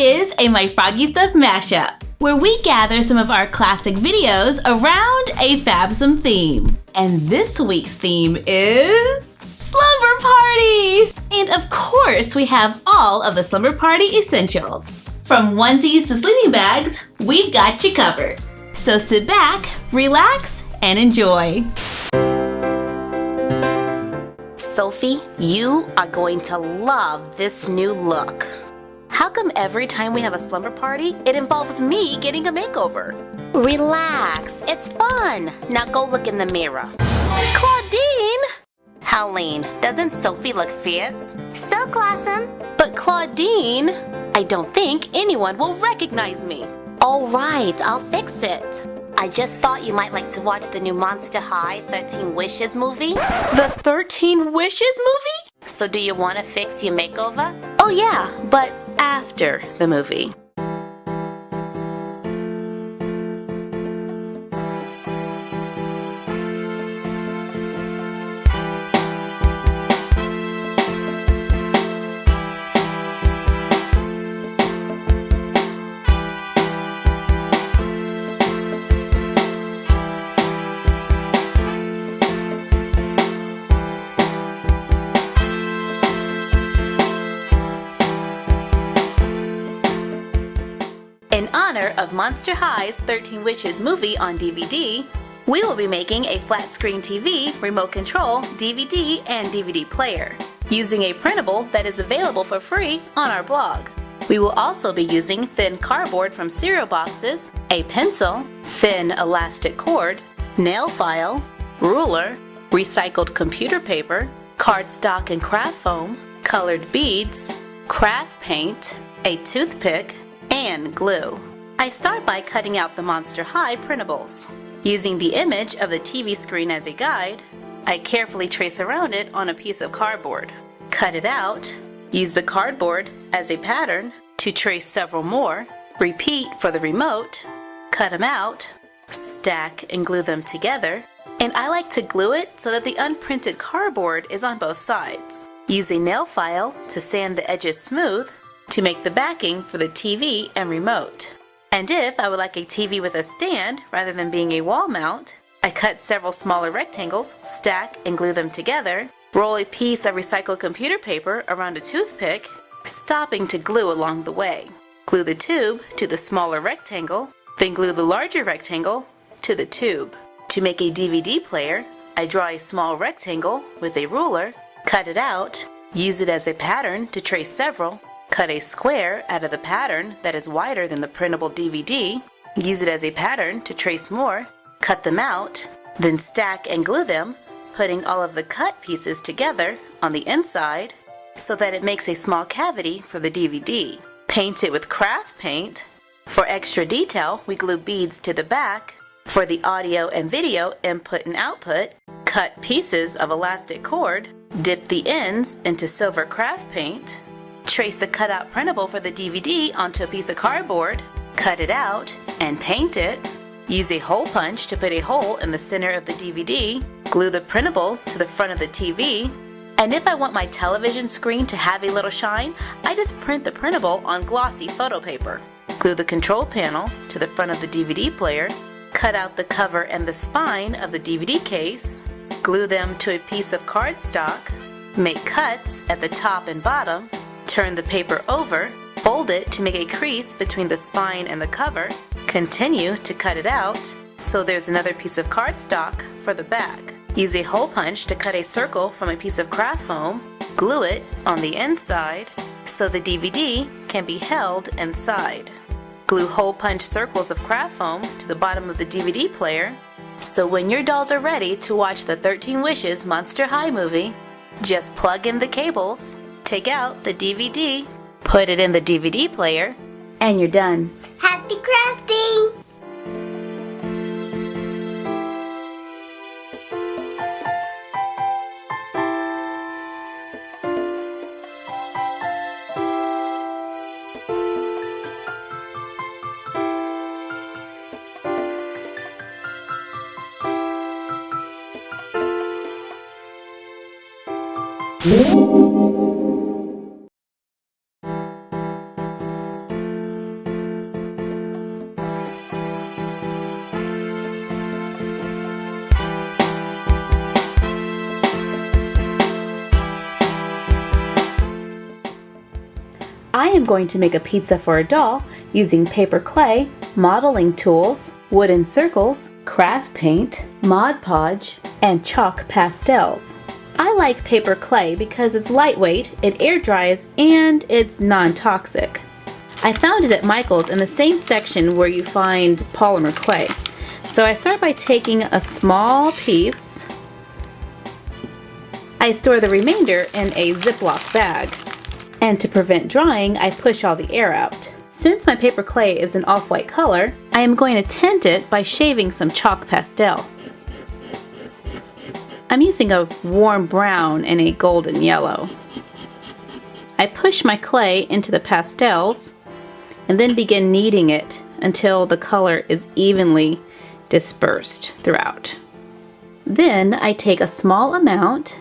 is a My Froggy Stuff mashup, where we gather some of our classic videos around a Fabsome theme. And this week's theme is Slumber Party! And of course, we have all of the Slumber Party essentials. From onesies to sleeping bags, we've got you covered. So sit back, relax, and enjoy. Sophie, you are going to love this new look. How come every time we have a slumber party, it involves me getting a makeover? Relax, it's fun. Now go look in the mirror. Claudine! Howleen, doesn't Sophie look fierce? So classy. But Claudine, I don't think anyone will recognize me. All right, I'll fix it. I just thought you might like to watch the new Monster High 13 Wishes movie. The 13 Wishes movie? So do you want to fix your makeover? Oh yeah, but after the movie. In honor of Monster High's 13 Wishes movie on DVD, we will be making a flat screen TV, remote control, DVD, and DVD player, using a printable that is available for free on our blog. We will also be using thin cardboard from cereal boxes, a pencil, thin elastic cord, nail file, ruler, recycled computer paper, cardstock and craft foam, colored beads, craft paint, a toothpick, and glue. I start by cutting out the Monster High printables. Using the image of the TV screen as a guide, I carefully trace around it on a piece of cardboard. Cut it out, use the cardboard as a pattern to trace several more, repeat for the remote, cut them out, stack and glue them together, and I like to glue it so that the unprinted cardboard is on both sides. Use a nail file to sand the edges smooth to make the backing for the TV and remote. And if I would like a TV with a stand rather than being a wall mount, I cut several smaller rectangles, stack and glue them together, roll a piece of recycled computer paper around a toothpick, stopping to glue along the way. Glue the tube to the smaller rectangle, then glue the larger rectangle to the tube. To make a DVD player, I draw a small rectangle with a ruler, cut it out, use it as a pattern to trace several, cut a square out of the pattern that is wider than the printable DVD, use it as a pattern to trace more, cut them out, then stack and glue them, putting all of the cut pieces together on the inside so that it makes a small cavity for the DVD. Paint it with craft paint. For extra detail, we glue beads to the back. For the audio and video input and output, cut pieces of elastic cord, dip the ends into silver craft paint, trace the cutout printable for the DVD onto a piece of cardboard, cut it out, and paint it. Use a hole punch to put a hole in the center of the DVD, glue the printable to the front of the TV, and if I want my television screen to have a little shine, I just print the printable on glossy photo paper. Glue the control panel to the front of the DVD player, cut out the cover and the spine of the DVD case, glue them to a piece of cardstock, make cuts at the top and bottom, turn the paper over, fold it to make a crease between the spine and the cover, continue to cut it out so there's another piece of cardstock for the back. Use a hole punch to cut a circle from a piece of craft foam, glue it on the inside so the DVD can be held inside. Glue hole punch circles of craft foam to the bottom of the DVD player so when your dolls are ready to watch the 13 Wishes Monster High movie, just plug in the cables, take out the DVD, put it in the DVD player, and you're done. Happy crafting! I am going to make a pizza for a doll using paper clay, modeling tools, wooden circles, craft paint, Mod Podge, and chalk pastels. I like paper clay because it's lightweight, it air dries, and it's non-toxic. I found it at Michael's in the same section where you find polymer clay. So I start by taking a small piece. I store the remainder in a Ziploc bag. And to prevent drying, I push all the air out. Since my paper clay is an off-white color, I am going to tint it by shaving some chalk pastel. I'm using a warm brown and a golden yellow. I push my clay into the pastels and then begin kneading it until the color is evenly dispersed throughout. Then I take a small amount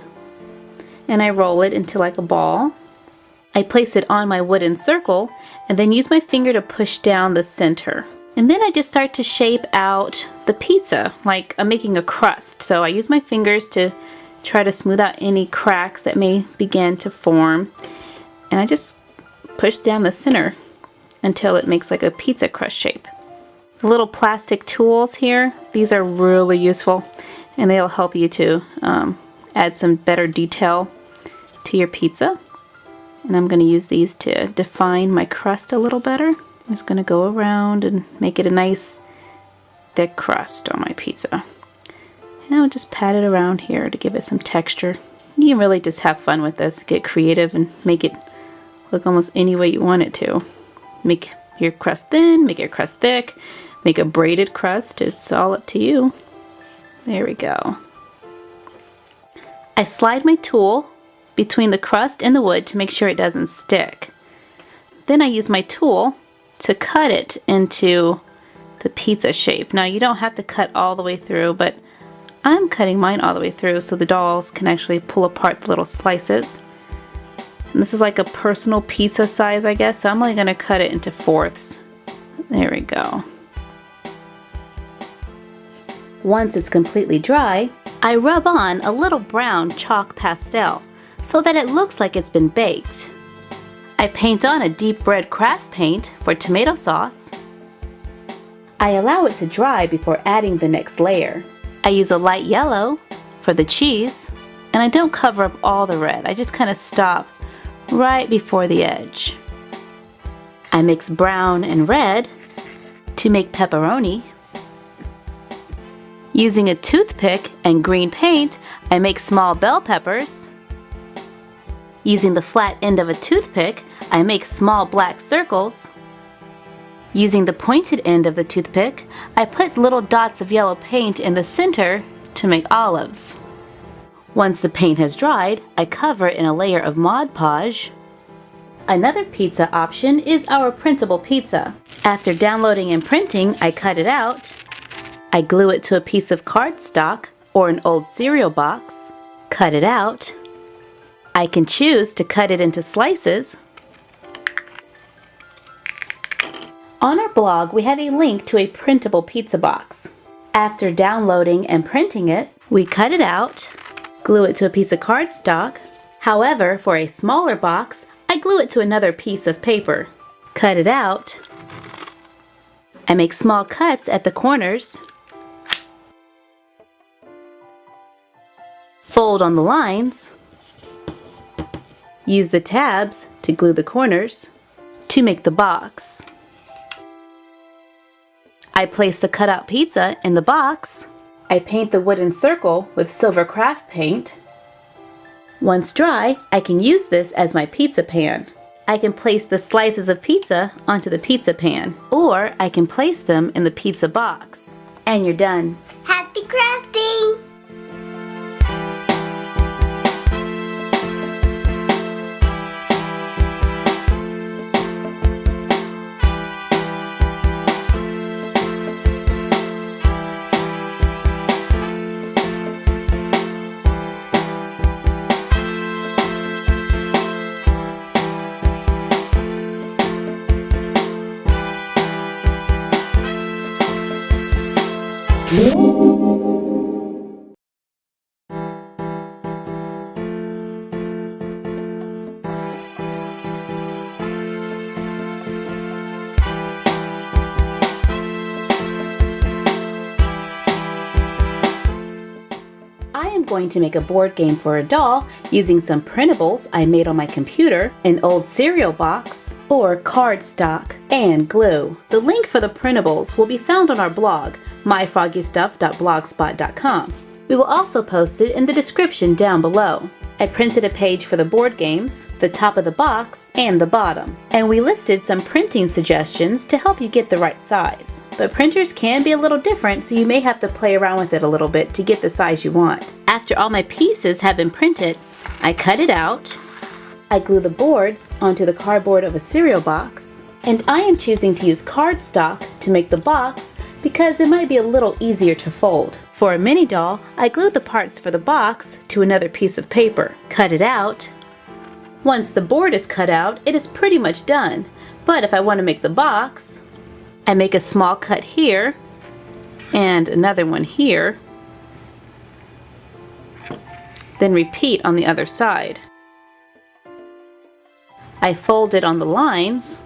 and I roll it into like a ball. I place it on my wooden circle and then use my finger to push down the center. And then I just start to shape out the pizza like I'm making a crust. So I use my fingers to try to smooth out any cracks that may begin to form. And I just push down the center until it makes like a pizza crust shape. The little plastic tools here, these are really useful and they'll help you to add some better detail to your pizza. And I'm going to use these to define my crust a little better. I'm just going to go around and make it a nice thick crust on my pizza. And I'll just pat it around here to give it some texture. You can really just have fun with this, get creative and make it look almost any way you want it to. Make your crust thin, make your crust thick, make a braided crust, it's all up to you. There we go. I slide my tool between the crust and the wood to make sure it doesn't stick. Then I use my tool to cut it into the pizza shape. Now you don't have to cut all the way through, but I'm cutting mine all the way through so the dolls can actually pull apart the little slices. And this is like a personal pizza size, I guess, so I'm only going to cut it into fourths. There we go. Once it's completely dry, I rub on a little brown chalk pastel so that it looks like it's been baked. I paint on a deep red craft paint for tomato sauce. I allow it to dry before adding the next layer. I use a light yellow for the cheese, and I don't cover up all the red. I just kind of stop right before the edge. I mix brown and red to make pepperoni. Using a toothpick and green paint, I make small bell peppers. Using the flat end of a toothpick, I make small black circles. Using the pointed end of the toothpick, I put little dots of yellow paint in the center to make olives. Once the paint has dried, I cover it in a layer of Mod Podge. Another pizza option is our printable pizza. After downloading and printing, I cut it out. I glue it to a piece of cardstock or an old cereal box. Cut it out. I can choose to cut it into slices. On our blog, we have a link to a printable pizza box. After downloading and printing it, we cut it out, glue it to a piece of cardstock. However, for a smaller box, I glue it to another piece of paper. Cut it out. I make small cuts at the corners. Fold on the lines. Use the tabs to glue the corners to make the box. I place the cutout pizza in the box. I paint the wooden circle with silver craft paint. Once dry, I can use this as my pizza pan. I can place the slices of pizza onto the pizza pan, or I can place them in the pizza box. And you're done. Happy crafting! I am going to make a board game for a doll using some printables I made on my computer, an old cereal box, or cardstock, and glue. The link for the printables will be found on our blog, myfroggystuff.blogspot.com. We will also post it in the description down below. I printed a page for the board games, the top of the box, and the bottom. And we listed some printing suggestions to help you get the right size. But printers can be a little different, so you may have to play around with it a little bit to get the size you want. After all my pieces have been printed, I cut it out. I glue the boards onto the cardboard of a cereal box. And I am choosing to use cardstock to make the box because it might be a little easier to fold. For a mini doll, I glued the parts for the box to another piece of paper. Cut it out. Once the board is cut out, it is pretty much done. But if I want to make the box, I make a small cut here and another one here. Then repeat on the other side. I fold it on the lines,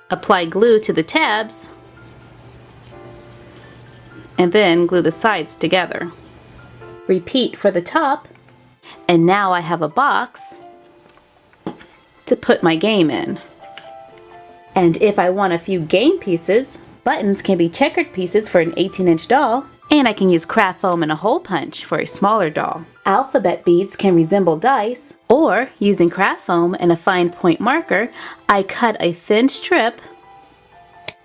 apply glue to the tabs, and then glue the sides together. Repeat for the top, and now I have a box to put my game in. And if I want a few game pieces, buttons can be checkered pieces for an 18-inch doll, and I can use craft foam and a hole punch for a smaller doll. Alphabet beads can resemble dice, or using craft foam and a fine point marker, I cut a thin strip.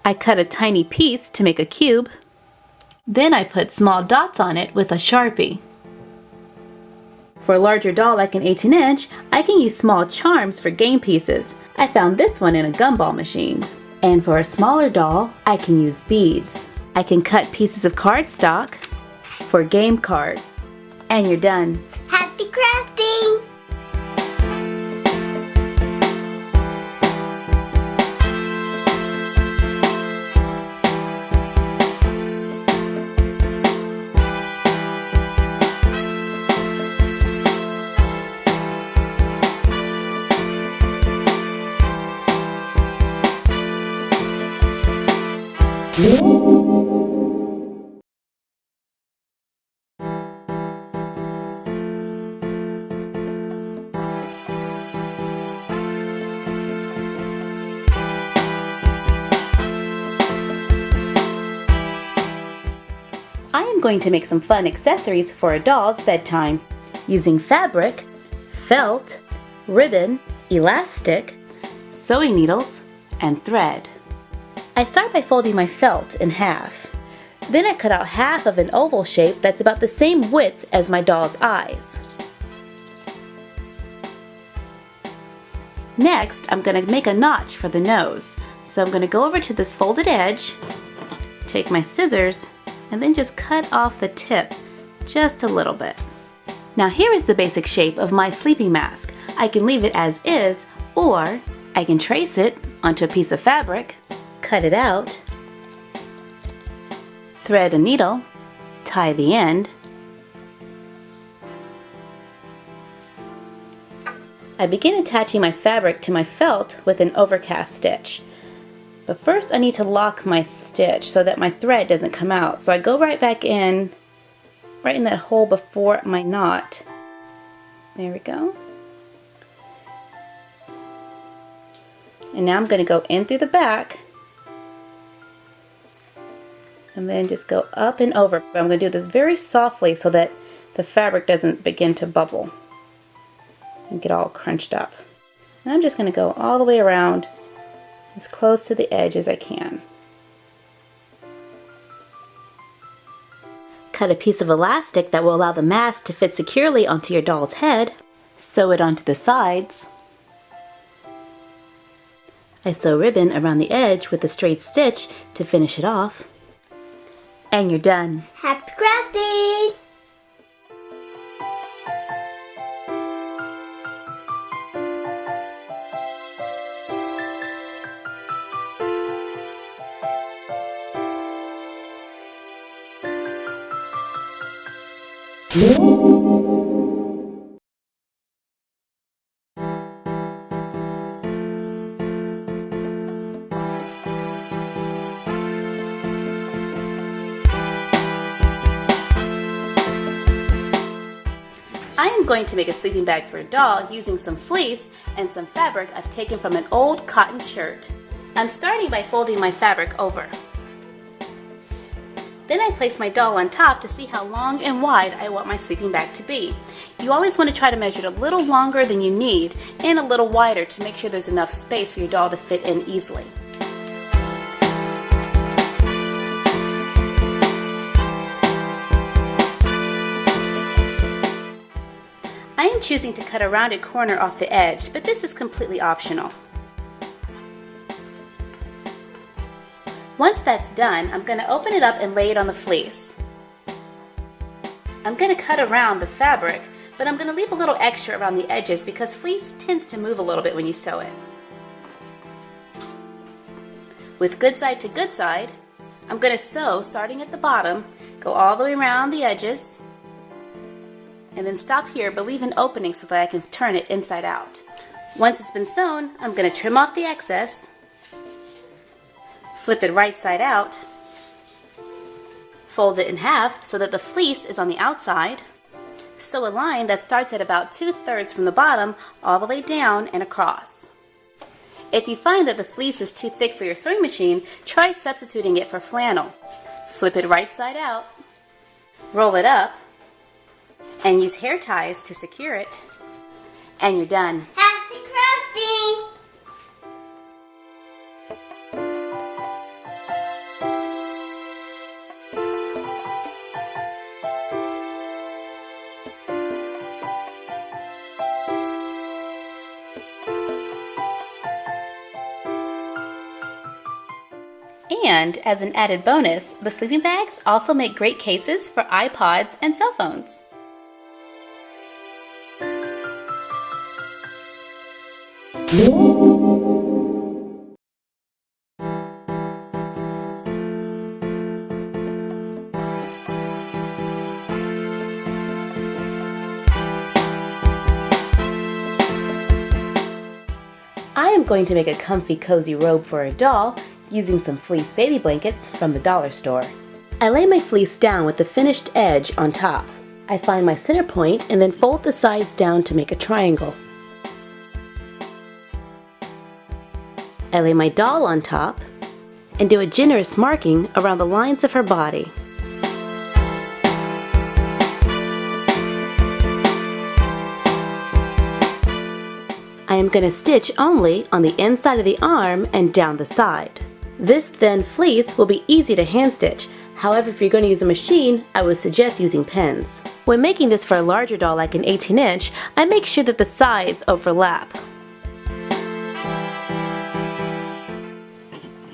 I cut a tiny piece to make a cube. Then I put small dots on it with a Sharpie. For a larger doll like an 18-inch, I can use small charms for game pieces. I found this one in a gumball machine. And for a smaller doll, I can use beads. I can cut pieces of cardstock for game cards. And you're done. Happy crafting! I am going to make some fun accessories for a doll's bedtime using fabric, felt, ribbon, elastic, sewing needles, and thread. I start by folding my felt in half. Then I cut out half of an oval shape that's about the same width as my doll's eyes. Next, I'm going to make a notch for the nose. So I'm going to go over to this folded edge, take my scissors, and then just cut off the tip just a little bit. Now here is the basic shape of my sleeping mask. I can leave it as is, or I can trace it onto a piece of fabric, cut it out, thread a needle, tie the end. I begin attaching my fabric to my felt with an overcast stitch. But first I need to lock my stitch so that my thread doesn't come out. So I go right back in, right in that hole before my knot. There we go. And now I'm going to go in through the back and then just go up and over. But I'm going to do this very softly so that the fabric doesn't begin to bubble and get all crunched up. And I'm just going to go all the way around as close to the edge as I can. Cut a piece of elastic that will allow the mask to fit securely onto your doll's head. Sew it onto the sides. I sew ribbon around the edge with a straight stitch to finish it off. And you're done. Happy crafting! I am going to make a sleeping bag for a doll using some fleece and some fabric I've taken from an old cotton shirt. I'm starting by folding my fabric over. Then I place my doll on top to see how long and wide I want my sleeping bag to be. You always want to try to measure it a little longer than you need and a little wider to make sure there's enough space for your doll to fit in easily. I am choosing to cut a rounded corner off the edge, but this is completely optional. Once that's done, I'm going to open it up and lay it on the fleece. I'm going to cut around the fabric, but I'm going to leave a little extra around the edges because fleece tends to move a little bit when you sew it. With good side to good side, I'm going to sew starting at the bottom, go all the way around the edges, and then stop here but leave an opening so that I can turn it inside out. Once it's been sewn, I'm going to trim off the excess, flip it right side out, fold it in half so that the fleece is on the outside, sew a line that starts at about 2/3 from the bottom all the way down and across. If you find that the fleece is too thick for your sewing machine, try substituting it for flannel. Flip it right side out, roll it up, and use hair ties to secure it, and you're done. Happy crafting! And as an added bonus, the sleeping bags also make great cases for iPods and cell phones. I am going to make a comfy, cozy robe for a doll using some fleece baby blankets from the dollar store. I lay my fleece down with the finished edge on top. I find my center point and then fold the sides down to make a triangle. I lay my doll on top and do a generous marking around the lines of her body. I am going to stitch only on the inside of the arm and down the side. This thin fleece will be easy to hand stitch. However, if you're going to use a machine, I would suggest using pins. When making this for a larger doll like an 18-inch, I make sure that the sides overlap.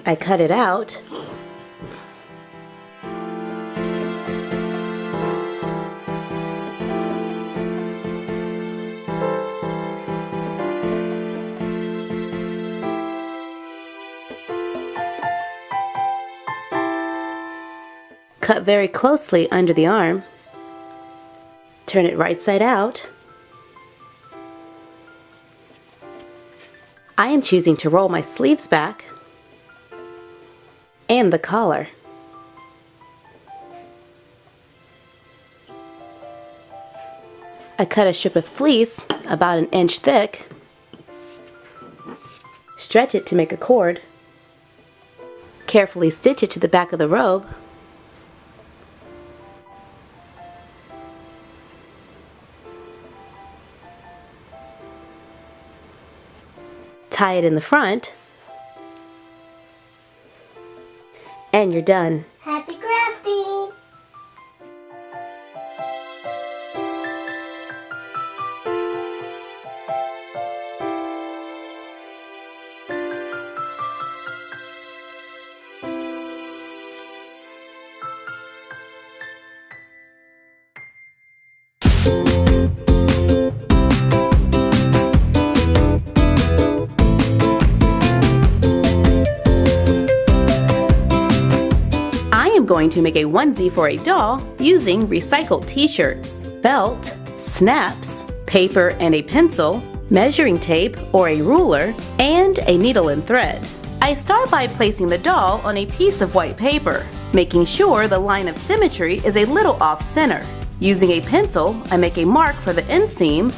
I cut it out. Cut very closely under the arm. Turn it right side out. I am choosing to roll my sleeves back and the collar. I cut a strip of fleece about 1 inch thick, stretch it to make a cord, carefully stitch it to the back of the robe, tie it in the front, and you're done. Happy crafting! Going to make a onesie for a doll using recycled t-shirts, felt, snaps, paper and a pencil, measuring tape or a ruler, and a needle and thread. I start by placing the doll on a piece of white paper, making sure the line of symmetry is a little off center. Using a pencil, I make a mark for the inseam,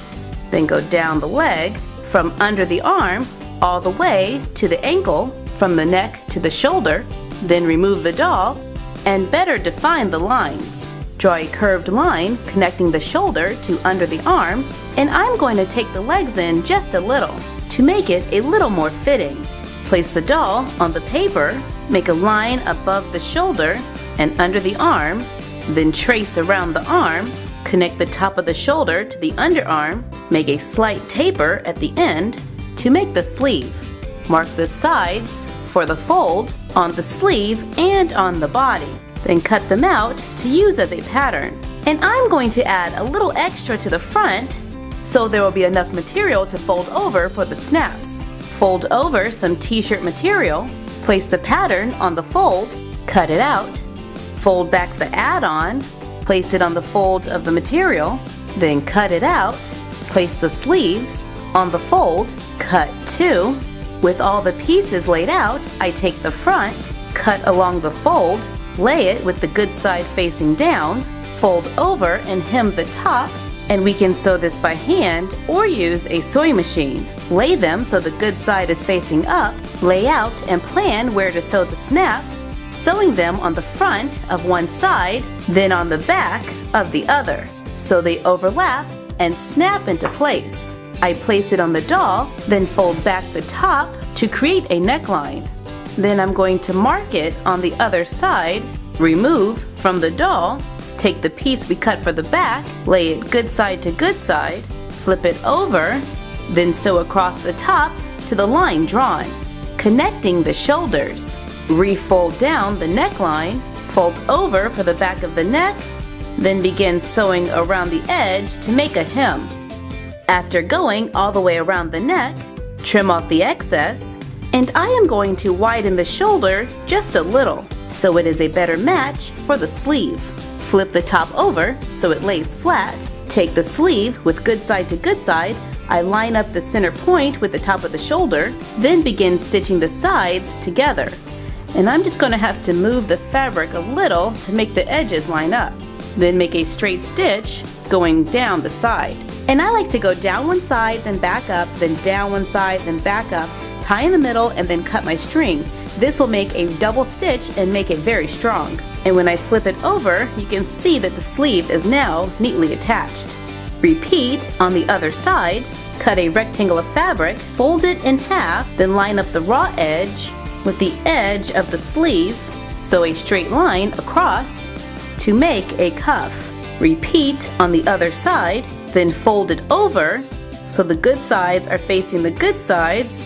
then go down the leg, from under the arm all the way to the ankle, from the neck to the shoulder, then remove the doll, and better define the lines. Draw a curved line connecting the shoulder to under the arm, and I'm going to take the legs in just a little to make it a little more fitting. Place the doll on the paper, make a line above the shoulder and under the arm, then trace around the arm, connect the top of the shoulder to the underarm, make a slight taper at the end to make the sleeve. Mark the sides for the fold on the sleeve and on the body. Then cut them out to use as a pattern. And I'm going to add a little extra to the front so there will be enough material to fold over for the snaps. Fold over some t-shirt material, place the pattern on the fold, cut it out, fold back the add-on, place it on the fold of the material, then cut it out, place the sleeves on the fold, cut two. With all the pieces laid out, I take the front, cut along the fold, lay it with the good side facing down, fold over and hem the top, and we can sew this by hand or use a sewing machine. Lay them so the good side is facing up, lay out and plan where to sew the snaps, sewing them on the front of one side, then on the back of the other, so they overlap and snap into place. I place it on the doll, then fold back the top to create a neckline. Then I'm going to mark it on the other side, remove from the doll, take the piece we cut for the back, lay it good side to good side, flip it over, then sew across the top to the line drawn, connecting the shoulders. Refold down the neckline, fold over for the back of the neck, then begin sewing around the edge to make a hem. After going all the way around the neck, trim off the excess, and I am going to widen the shoulder just a little so it is a better match for the sleeve. Flip the top over so it lays flat. Take the sleeve with good side to good side. I line up the center point with the top of the shoulder, then begin stitching the sides together. And I'm just going to have to move the fabric a little to make the edges line up. Then make a straight stitch going down the side. And I like to go down one side, then back up, then down one side, then back up, tie in the middle, and then cut my string. This will make a double stitch and make it very strong. And when I flip it over, you can see that the sleeve is now neatly attached. Repeat on the other side, cut a rectangle of fabric, fold it in half, then line up the raw edge with the edge of the sleeve, sew a straight line across to make a cuff. Repeat on the other side, then fold it over so the good sides are facing the good sides,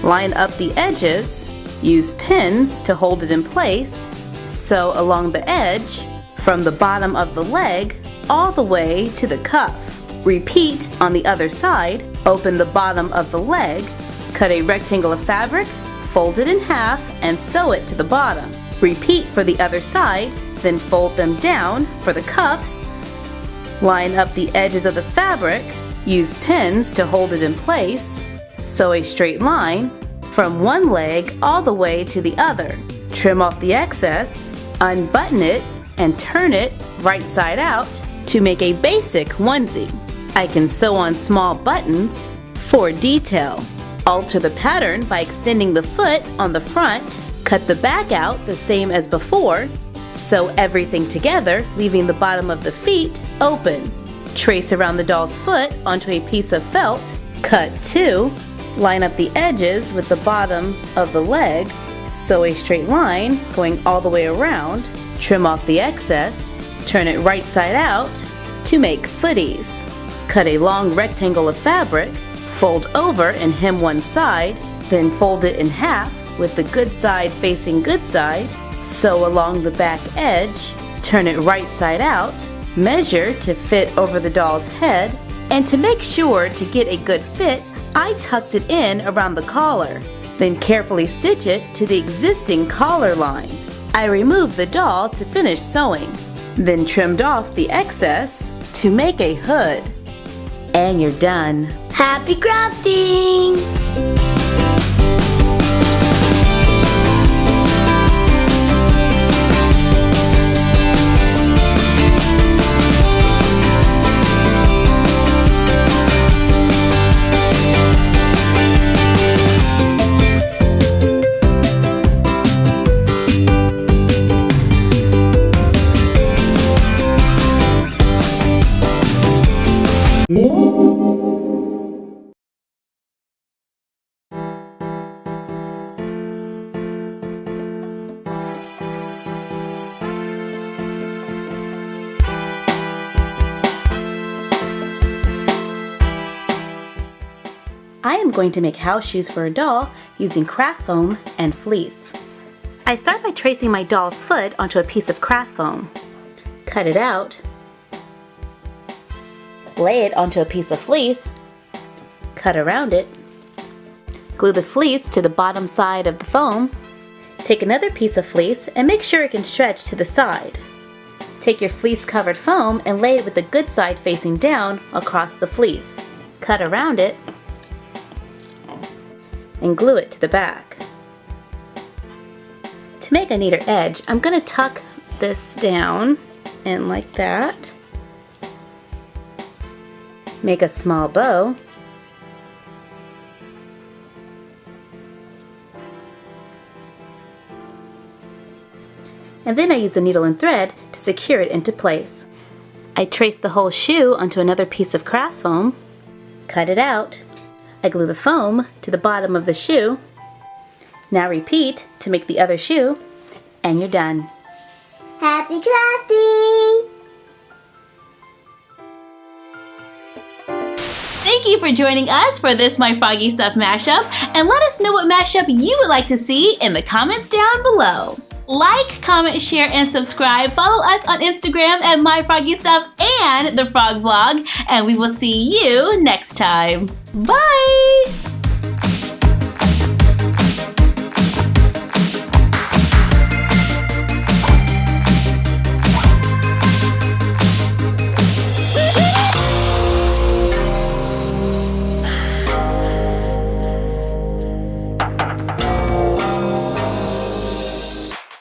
line up the edges, use pins to hold it in place, sew along the edge from the bottom of the leg all the way to the cuff. Repeat on the other side, open the bottom of the leg, cut a rectangle of fabric, fold it in half and sew it to the bottom. Repeat for the other side, then fold them down for the cuffs, line up the edges of the fabric, use pins to hold it in place, sew a straight line from one leg all the way to the other. Trim off the excess, unbutton it, and turn it right side out to make a basic onesie. I can sew on small buttons for detail. Alter the pattern by extending the foot on the front, cut the back out the same as before, sew everything together, leaving the bottom of the feet open. Trace around the doll's foot onto a piece of felt, cut two, line up the edges with the bottom of the leg, sew a straight line going all the way around, trim off the excess, turn it right side out to make footies. Cut a long rectangle of fabric, fold over and hem one side, then fold it in half with the good side facing good side, sew along the back edge, turn it right side out, measure to fit over the doll's head, and to make sure to get a good fit, I tucked it in around the collar, then carefully stitch it to the existing collar line. I removed the doll to finish sewing, then trimmed off the excess to make a hood. And you're done. Happy crafting! I am going to make house shoes for a doll using craft foam and fleece. I start by tracing my doll's foot onto a piece of craft foam. Cut it out. Lay it onto a piece of fleece. Cut around it. Glue the fleece to the bottom side of the foam. Take another piece of fleece and make sure it can stretch to the side. Take your fleece covered foam and lay it with the good side facing down across the fleece. Cut around it and glue it to the back. To make a neater edge, I'm going to tuck this down and like that. Make a small bow. And then I use a needle and thread to secure it into place. I trace the whole shoe onto another piece of craft foam, cut it out. I glue the foam to the bottom of the shoe. Now repeat to make the other shoe, and you're done. Happy crafting! Thank you for joining us for this My Froggy Stuff mashup, and let us know what mashup you would like to see in the comments down below. Like, comment, share, and subscribe. Follow us on Instagram at My Froggy Stuff and The Frog Vlog, and we will see you next time. Bye!